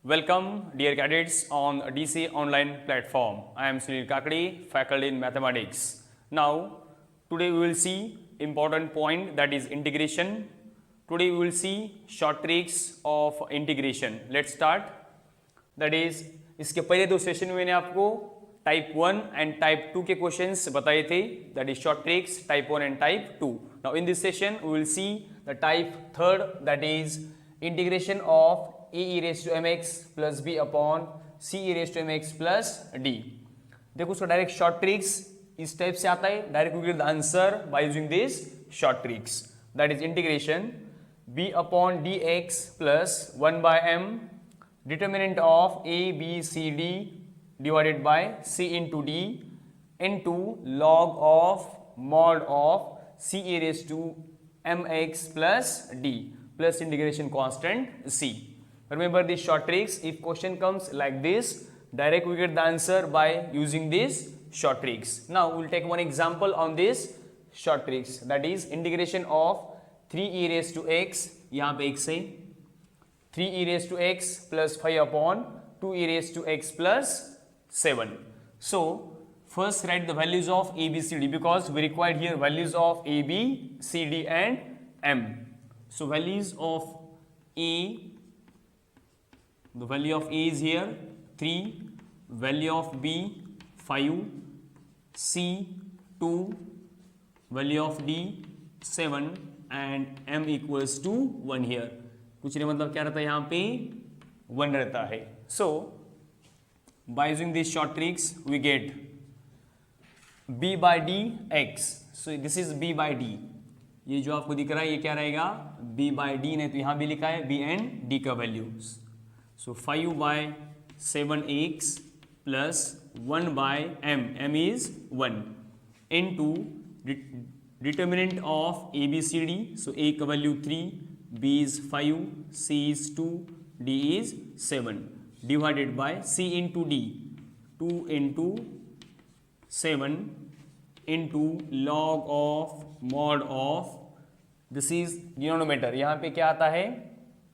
Welcome, dear cadets, on DC online platform. I am Sunil Kakadi, faculty in mathematics. Now, today we will see important point, that is integration. Today we will see short tricks of integration. Let's start. That is, इसके पहले दो session में मैंने आपको type 1 and type 2 के questions बताए थे, that is short tricks type 1 and type 2. Now in this session we will see the type third, that is integration of a e raised to mx plus b upon c e raised to mx plus d. देखो उसका direct short tricks इस type से आता है. Direct we get the answer by using this short tricks, that is integration b upon dx plus 1 by m determinant of a b c d divided by c into d into log of mod of c e raised to mx plus d plus integration constant c. Remember these short tricks. If question comes like this, direct we get the answer by using these short tricks. Now we will take one example on this short tricks, that is integration of 3e raised to x. यहाँ पे x है 3e raised to x plus 5 upon 2e raised to x plus 7. So first write the values of a b c d, because we required here values of a b c d and m. So values of a, the value of a is here 3, value of b 5, c 2, value of d 7 and m equals to 1 here. कुछ नहीं, मतलब क्या रहता है यहाँ पे 1 रहता है. So by using these short tricks we get b by d x. So this is b by d. ये जो आपको दिख रहा है ये क्या रहेगा, b by d, नहीं तो यहाँ भी लिखा है b and d का values. So 5 by 7x plus 1 by m, m is 1, into determinant of ABCD. So a का value 3, b is 5, c is 2, d is 7, divided by c into d, 2 into 7 into log of mod of, this is denominator. यहाँ पे क्या आता है,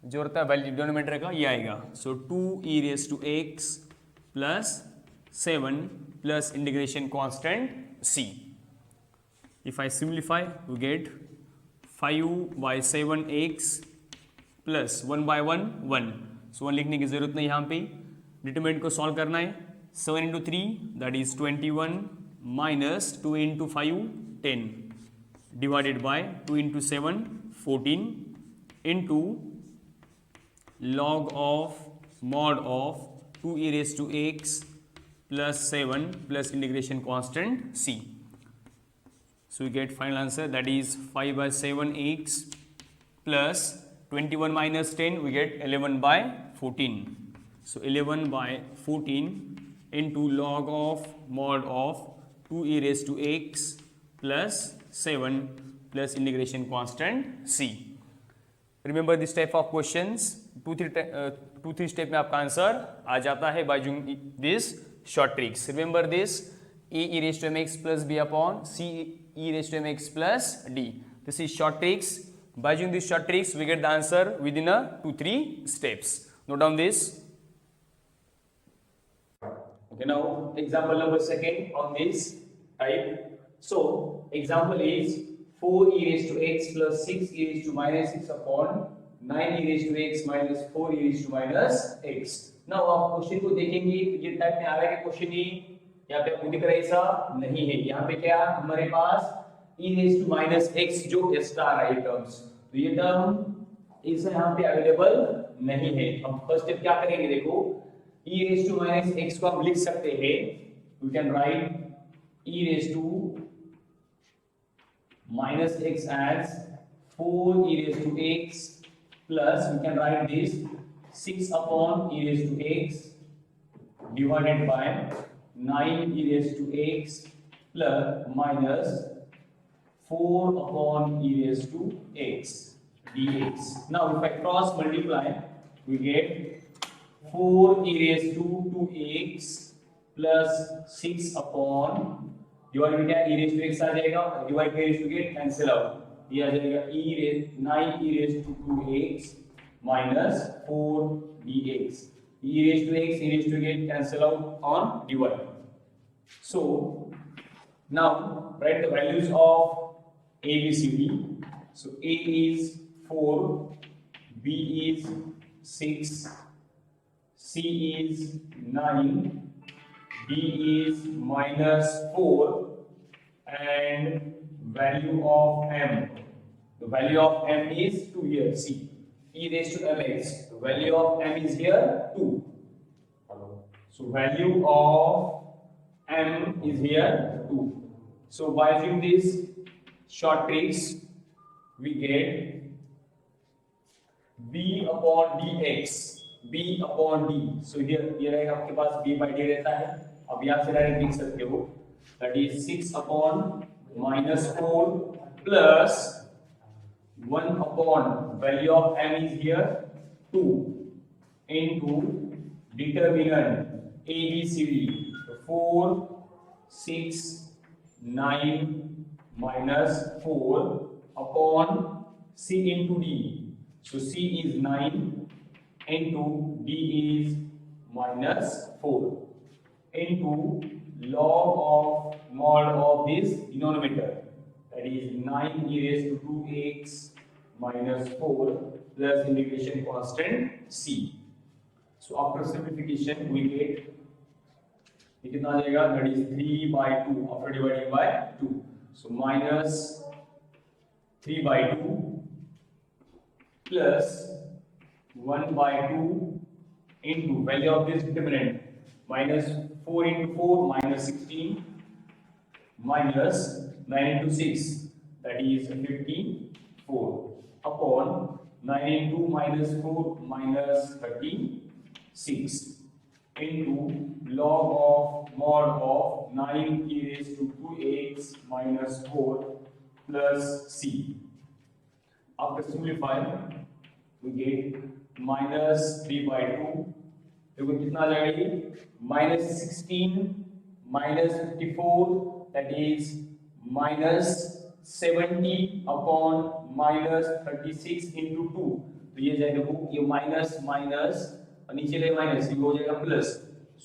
जो रहता है value denominator का, ये आएगा. सो 2e raised to x plus 7 plus integration constant c. If I simplify we get 5 by 7x plus 1 by 1 1. So 1 लिखने की जरूरत नहीं, यहाँ पे डिटरमिनेंट को सॉल्व करना है. 7 into 3 that is 21 minus 2 into 5 10 divided by 2 into 7 14 into log of mod of 2e raised to x plus 7 plus integration constant c. So we get final answer, that is 5 by 7x plus 21 minus 10, we get 11 by 14. So 11 by 14 into log of mod of 2e raised to x plus 7 plus integration constant c. Remember this type of questions, 2-3 step में आपका answer आ जाता है by using this short tricks. Remember this, a e raised to mx plus b upon c e raised to mx plus d. This is short tricks. By using these short tricks we get the answer within a 2-3 steps. Note down this. Okay, now example number 2 on this type. So example is 4e raised to x plus 6e raised to minus 6 upon 9e raised to x minus 4e raised to minus x. Now आप question को देखेंगे तो ये type में आ रहा है कि question ही यहाँ पे आपको दिख रहा है, ऐसा नहीं है. यहाँ पे क्या हमारे पास e raised to minus x जो स्टार आई टर्म्स, तो ये टर्म इस यहाँ पे अवेलेबल नहीं है. हम फर्स्ट स्टेप क्या करेंगे, देखो e raised to minus x को हम लिख सकते हैं, we can write e raised to minus x as 4e raised to x plus we can write this 6 upon e raised to x divided by 9e raised to x plus minus 4 upon e raised to x dx. Now if I cross multiply we get 4e raised to 2x plus 6 upon divide में क्या e raised to x आ जाएगा, divide में raised to get cancel out, ये आ जाएगा 9e raised to 2x minus 4 dx. e raised to x, e raised to get cancel out on dy. So now write the values of a, b, c, d. So a is 4, b is 6, c is 9, d is -4, and value of m. The value of m is 2 here. See, e raised to mx. The value of m is here 2. So value of m is here 2. So by using this short tricks, we get b upon dx, b upon d. So here ये रहेगा आपके पास b by d रहता है. अब यहाँ से direct लिख सकते हो, that is 6 upon -4 plus 1 upon value of m is here 2 into determinant a, b, c, d. 4, 6, 9 minus 4 upon c into d. So c is 9 into d is -4 into log of mod of this denominator, that is 9 e raised to 2x minus 4 plus integration constant c. So after simplification we get ये कितना आ जाएगा, that is 3 by 2 after dividing by 2. So minus 3 by 2 plus 1 by 2 into value of this determinant minus 4 into 4 minus 16 minus 9 into 6, that is 54 upon 9 into minus 4 minus 36 into log of mod of 9 e raised to 2x minus 4 plus c. After simplifying we get minus 3 by 2. देखो कितना आ जाएगा ये, minus 16 minus 54, that is minus 70 upon minus 36 into 2. तो ये जाएगा, देखो ये minus minus और नीचे ले माइनस, ये हो जाएगा प्लस.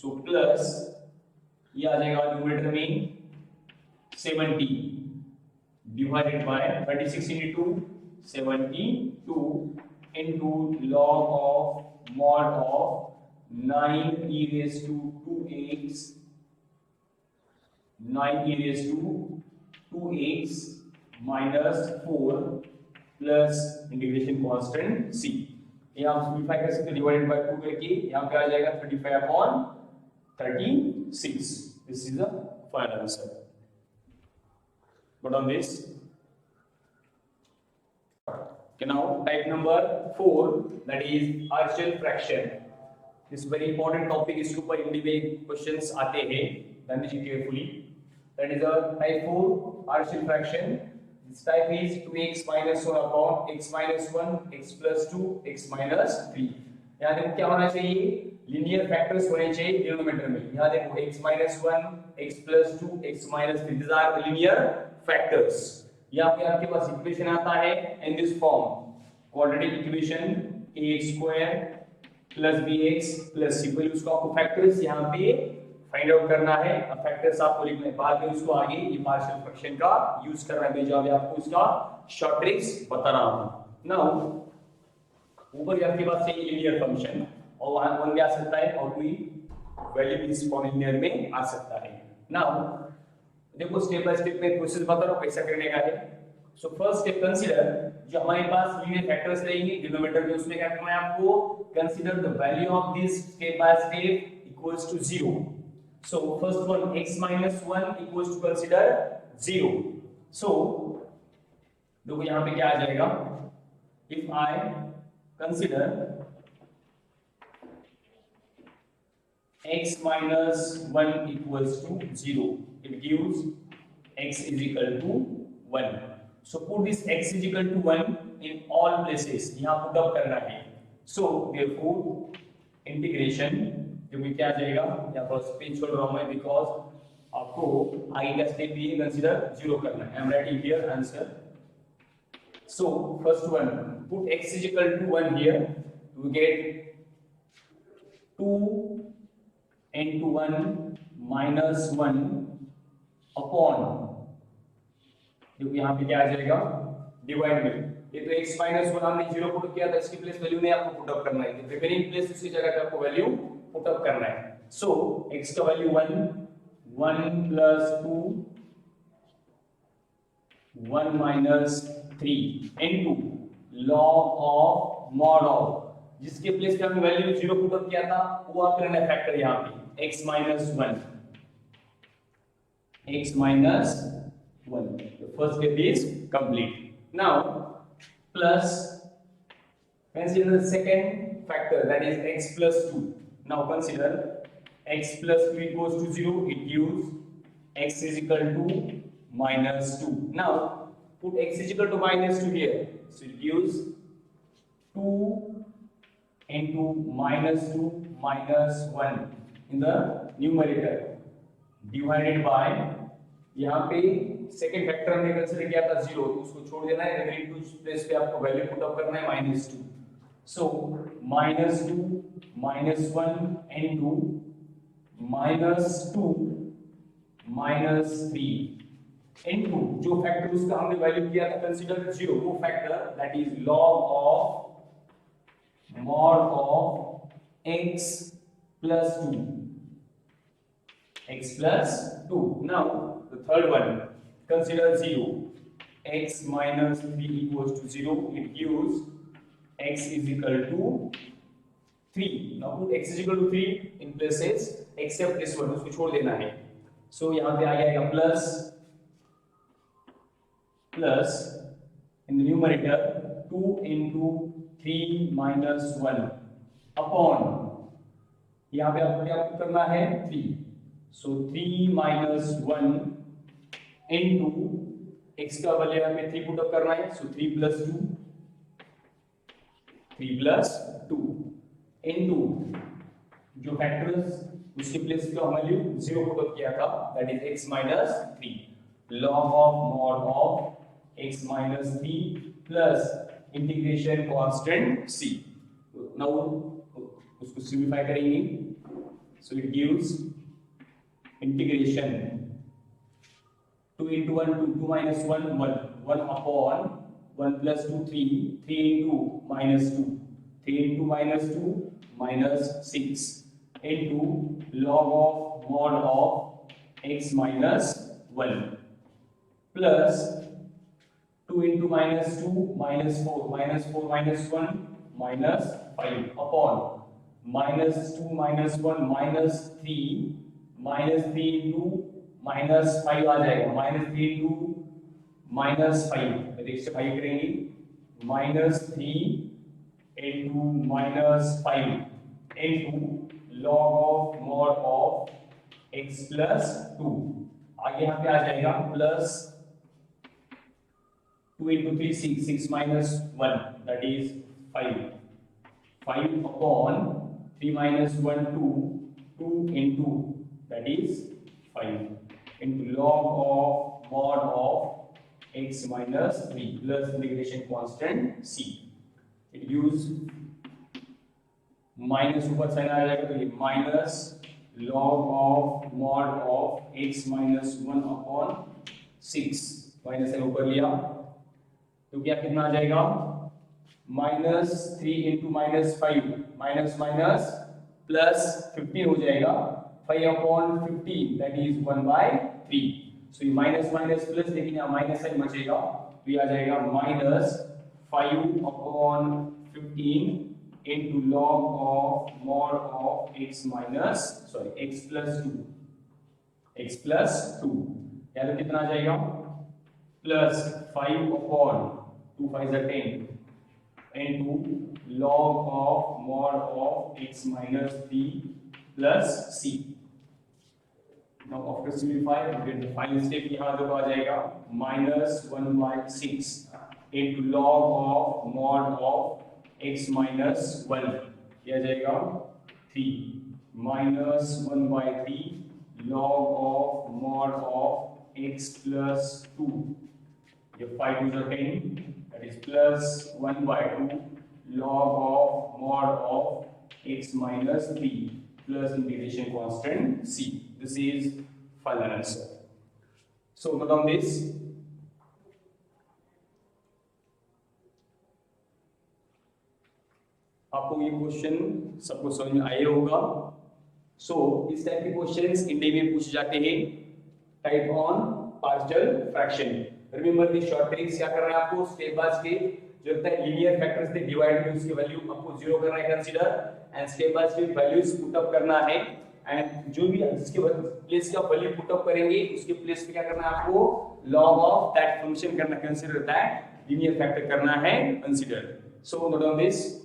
सो प्लस ये आ जाएगा न्यूमरेटर में 70 divided by 36 into 72 into log of mod of 9 e raised to 2x 9 e raised to 2x minus 4 plus integration constant c. यहाँ हम सिंपलीफाई कर सकते हैं डिवाइडेड बाय 2 करके, यहाँ पे आ जाएगा 35 upon 36. This is the final answer. But on this, okay, now type number 4, that is partial fraction. This very important topic. इसके ऊपर हिंदी में क्वेश्चंस आते हैं, ध्यान दीजिए carefully. That is a type 4 partial fraction. This type is 2x minus 1 upon x minus 1, x plus 2, x minus 3. यहाँ देखो क्या होना चाहिए, लीनियर फैक्टर्स होने चाहिए डिनोमिनेटर में. यहाँ देखो x minus 1, x plus 2, x minus 3, these are linear factors. यहाँ पे आपके पास इक्वेशन आता है in this form, quadratic equation ax square plus bx plus c. पहले उसको आपको फैक्टर्स यहाँ पे फाइंड आउट करना है. अब फैक्टर्स आपको लिखना है, बाद में उसको आगे ये पार्शियल फ्रैक्शन का यूज करना है. मैं जो अभी आपको उसका शॉर्ट ट्रिक्स बता रहा हूं. नाउ ऊपर आपके पास ये लीनियर फंक्शन और वहां कौन भी आ सकता है और कोई वैल्यू इस पॉलिनियर में आ सकता है. नाउ देखो स्टेप बाय स्टेप में प्रोसेस बता रहा हूं कैसा करने का है. सो फर्स्ट स्टेप कंसीडर, जो हमारे पास लीनियर फैक्टर्स रहेंगे डिनोमिनेटर में, उसमें क्या करना है आपको, consider the value of this step by step equals to 0. So first one, x minus 1 equals to consider 0. So देखो यहाँ पे क्या आ जाएगा, if I consider x minus 1 equals to 0, it gives x is equal to 1. So put this x is equal to 1 in all places, यहाँ put up करना है. So therefore integration क्योंकि क्या आ जाएगा, यहाँ पर स्पेस छोड़ रहा हूं मैं बिकॉज आपको आगे का स्टेप भी कंसीडर 0 करना है. I am writing here answer. So first one, put x is equal to 1 here, we get 2 into 1 minus 1 upon, क्योंकि यहाँ पे क्या आ जाएगा डिवाइड में, ये तो x माइनस 1 हमने 0 पुट किया था, इसकी प्लेस वैल्यू नहीं आपको पुट अप करना है, रिमेनिंग प्लेस उसकी जगह पे आपको वैल्यू पुट अप करना है। सो x का value 1 plus 2 1 minus 3 into log of mod of, जिसके प्लेस पे हमने वैल्यू 0 पुट अप किया था वो आप करना है फैक्टर यहाँ पे x minus 1 the first step is complete. Now plus, consider the second factor, that is x plus 2. Now consider x plus 2 equals to 0, it gives x is equal to minus 2. Now put x is equal to minus 2 here, so it gives 2 into minus 2 minus 1 in the numerator divided by, यहाँ पे second factor हमने consider किया था 0, तो उसको छोड़ देना है, रिमेनिंग टू प्लेस पे आपको वैल्यू पुट अप करना है -2. सो -2 -1 into -2 -3 into जो फैक्टर उसका हमने वैल्यू किया था कंसीडर 0, वो factor that is log of mod of x plus 2. Now the third one, consider 0, x minus 3 equals to 0, it gives x is equal to 3. Now put x is equal to 3 in places except this one, उसको छोड़ देना है. So यहाँ पे आ जाएगा plus in the numerator 2 into 3 minus 1 upon, यहाँ पे आपको क्या करना है 3. So 3 minus 1 into x का वैल्यू यहाँ पे 3 पुट अप करना है, so 3 plus 2 into जो फैक्टर्स उसके प्लेस पे वैल्यू 0 पुट अप किया था, that is x minus 3, log of mod of x minus 3 plus integration constant c. Now उसको सिंपलीफाई करेंगे, so it gives integration 2 into 1 2 minus 1 1 upon 1 plus 2 3 into minus 2 3 into minus 2 minus 6 into log of mod of x minus 1 plus 2 into minus 2 minus 4 minus 1 minus 5 upon minus 2 minus 1 minus 3 into minus 5 आ जाएगा, minus 3 into minus 5, देखिए 5 करेंगे, minus 3 into minus 5 into log of mod of x plus 2. आगे यहाँ पे आ जाएगा plus 2 into 3 6 minus 1 that is 5 upon 3 minus 1 2 into that is 5 into log of mod of x minus 3 plus integration constant c. It gives minus ऊपर sign आ जाएगा, तो ये minus log of mod of x minus 1 upon 6, minus sign ऊपर लिया तो क्या कितना आ जाएगा -3 into -5 माइनस माइनस प्लस 15 हो जाएगा, 5 upon 15 that is 1/3. So ये माइनस माइनस प्लस, लेकिन यहाँ माइनस साइन बचेगा तो ये आ जाएगा -5 upon 15 into log of mod of x plus 2 या तो कितना आ जाएगा plus 5 upon 2 5 are 10 into log of mod of x minus 3 plus c. Now after simplify, we get the final step. यहाँ जो आ जाएगा -1/6 into log of mod of x minus 1, यह आ जाएगा 3 -1/3 log of mod of x plus 2, ये 5 2 are 10, that is plus 1/2 log of mod of x minus 3 plus integration constant c. This is final answer. So note down this. आपको ये question सबको समझ में आया होगा. सो इस टाइप के क्वेश्चंस इंडिया में पूछे जाते हैं type on partial fraction. Remember the short tricks. क्या करना है आपको स्टेप बाय स्टेप जो रहता है लीनियर फैक्टर्स से डिवाइड में उसकी वैल्यू आपको जीरो करना है consider and step by step values put up करना है एंड जो भी जिसके प्लेस का वैल्यू पुट अप करेंगे उसके प्लेस पे क्या करना है आपको लॉग ऑफ दैट फंक्शन करना कंसीडर रहता है लीनियर फैक्टर करना है consider. So note down this.